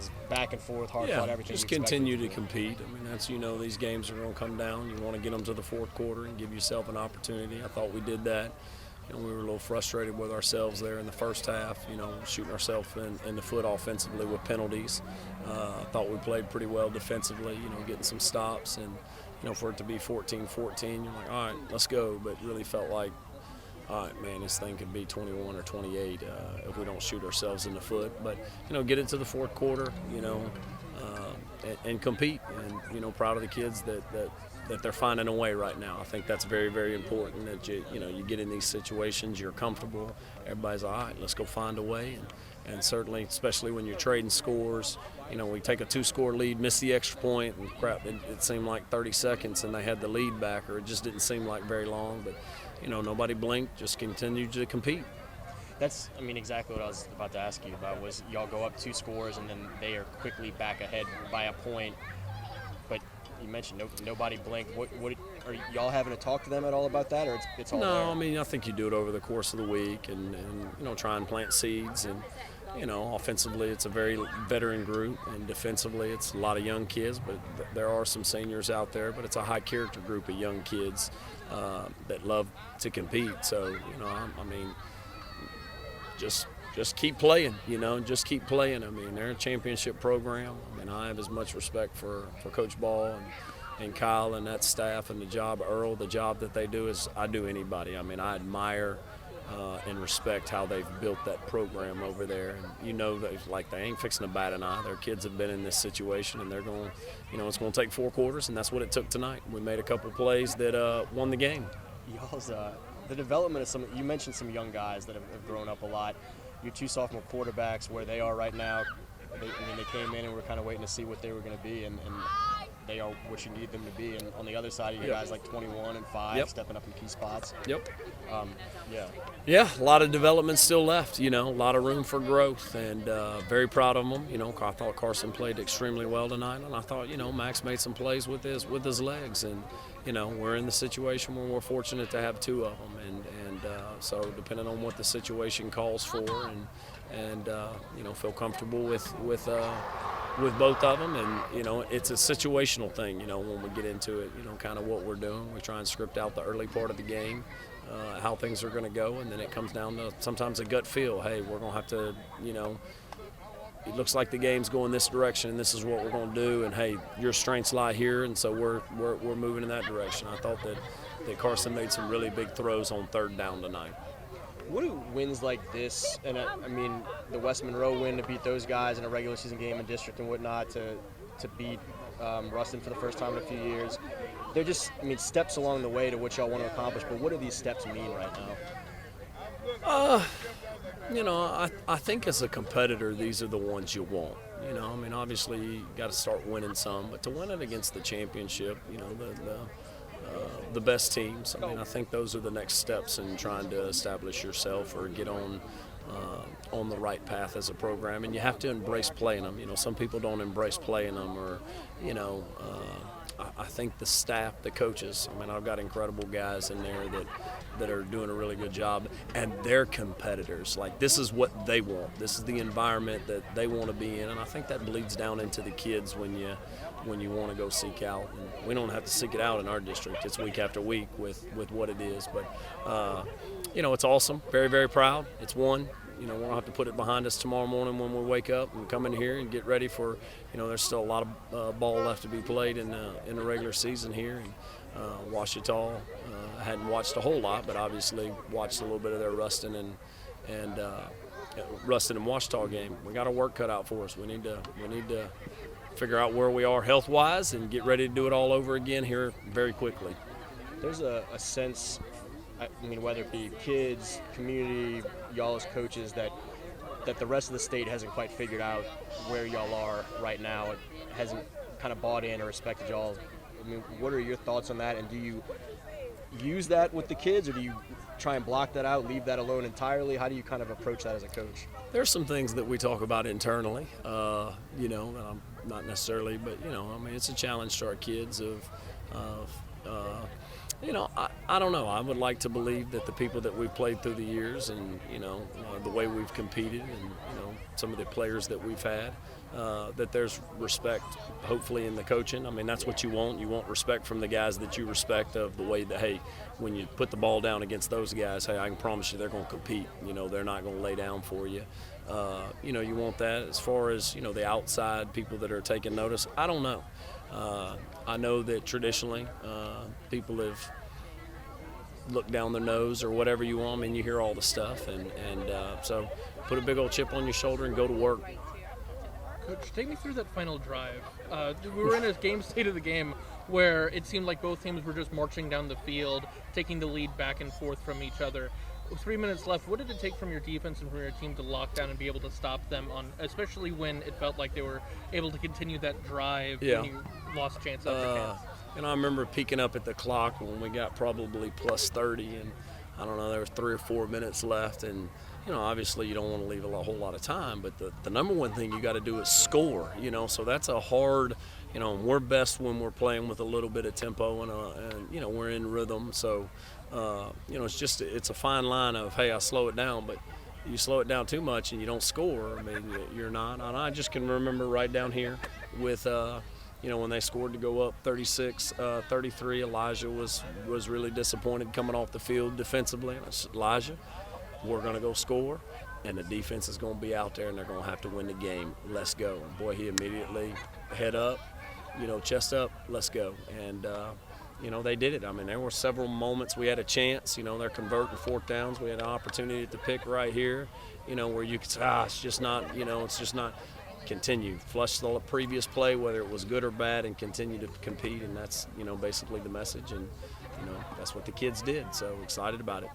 as back and forth, hard fought, everything. Just continue to compete. I mean, that's, these games are going to come down. You want to get them to the fourth quarter and give yourself an opportunity. I thought we did that. We were a little frustrated with ourselves there in the first half, shooting ourselves in the foot offensively with penalties. I thought we played pretty well defensively, getting some stops. And, for it to be 14-14, you're like, all right, let's go. But really felt like, all right, man, this thing could be 21 or 28 if we don't shoot ourselves in the foot. But, get into the fourth quarter, and compete. And, proud of the kids that they're finding a way right now. I think that's very, very important that you get in these situations, you're comfortable, everybody's all right, let's go find a way. And certainly, especially when you're trading scores, we take a 2-score lead, miss the extra point, and crap, it seemed like 30 seconds and they had the lead back, or it just didn't seem like very long. But, nobody blinked, just continued to compete. That's, exactly what I was about to ask you about was y'all go up 2 scores and then they are quickly back ahead by a point. But you mentioned nobody blinked. What are y'all having to talk to them at all about that, or it's all No, there? I think you do it over the course of the week and try and plant seeds. And, offensively it's a very veteran group, and defensively it's a lot of young kids, but there are some seniors out there. But it's a high-character group of young kids that love to compete. So, just keep playing, just keep playing. They're a championship program. I have as much respect for Coach Ball and Kyle and that staff and the job, Earl, the job that they do as I do anybody. I admire and respect how they've built that program over there. And that they ain't fixing to bat an eye. Their kids have been in this situation, and they're going, it's going to take 4 quarters, and that's what it took tonight. We made a couple plays that won the game. Y'all's the development of you mentioned some young guys that have grown up a lot. Your 2 sophomore quarterbacks, where they are right now, they came in and we're kind of waiting to see what they were going to be, and they are what you need them to be. And on the other side, you guys like 21 and 5, stepping up in key spots. Yep. Yeah, a lot of development still left, a lot of room for growth, and very proud of them. I thought Carson played extremely well tonight, and I thought, Max made some plays with his legs, and, we're in the situation where we're fortunate to have 2 of them, and so depending on what the situation calls for, and feel comfortable with both of them. And, it's a situational thing, when we get into it, kind of what we're doing. We try and script out the early part of the game, how things are going to go, and then it comes down to sometimes a gut feel. Hey, we're going to have to, it looks like the game's going this direction, and this is what we're going to do, and hey, your strengths lie here, and so we're moving in that direction. I thought that Carson made some really big throws on 3rd down tonight. What do wins like this, and the West Monroe win to beat those guys in a regular season game in district and whatnot, to beat Ruston for the first time in a few years, they're just, steps along the way to what y'all want to accomplish, but what do these steps mean right now? I think as a competitor, these are the ones you want. Obviously you got to start winning some, but to win it against the championship, the best teams, I think those are the next steps in trying to establish yourself or get on the right path as a program. And you have to embrace playing them. Some people don't embrace playing them, or, I think the staff, the coaches, I've got incredible guys in there that are doing a really good job, and they're competitors. Like, this is what they want. This is the environment that they want to be in, and I think that bleeds down into the kids when you want to go seek out. And we don't have to seek it out in our district. It's week after week with what it is. But, it's awesome. Very, very proud. It's won. We don't have to put it behind us tomorrow morning when we wake up and come in here and get ready for, there's still a lot of ball left to be played in the regular season here. And Ouachita, I hadn't watched a whole lot, but obviously watched a little bit of their Ruston and Ouachita game. We got our work cut out for us. We need to figure out where we are health-wise and get ready to do it all over again here very quickly. There's a sense, whether it be kids, community, y'all as coaches, that the rest of the state hasn't quite figured out where y'all are right now. It hasn't kind of bought in or respected y'all. What are your thoughts on that, and do you use that with the kids, or do you try and block that out, leave that alone entirely? How do you kind of approach that as a coach? There's some things that we talk about internally, that I'm not necessarily, but, it's a challenge to our kids of I don't know. I would like to believe that the people that we've played through the years and, the way we've competed and, some of the players that we've had, that there's respect, hopefully, in the coaching. I mean, that's what you want. You want respect from the guys that you respect of the way that, hey, when you put the ball down against those guys, hey, I can promise you they're going to compete. They're not going to lay down for you. You want that. As far as, the outside people that are taking notice, I don't know. I know that traditionally people have looked down their nose or whatever you want. I mean, you hear all the stuff. And so put a big old chip on your shoulder and go to work. Coach, take me through that final drive. We were in a game state of the game where it seemed like both teams were just marching down the field, taking the lead back and forth from each other. With 3 minutes left, what did it take from your defense and from your team to lock down and be able to stop them, especially when it felt like they were able to continue that drive when you lost chance after chance? I remember peeking up at the clock when we got probably plus 30, and I don't know, there was 3 or 4 minutes left, and obviously you don't want to leave a whole lot of time, but the number one thing you got to do is score, so that's a hard, and we're best when we're playing with a little bit of tempo and we're in rhythm, so it's a fine line of, hey, I slow it down, but you slow it down too much and you don't score, I mean, you're not. And I just can remember right down here with when they scored to go up 36-33, Elijah was really disappointed coming off the field defensively. And I said, Elijah, we're going to go score, and the defense is going to be out there, and they're going to have to win the game. Let's go. And boy, he immediately head up, chest up, let's go. And, they did it. I mean, there were several moments we had a chance. They're converting fourth downs. We had an opportunity to pick right here, where you could say, it's just not, it's just not. Continue, flush the previous play, whether it was good or bad, and continue to compete. And that's, basically the message. And, that's what the kids did. So excited about it.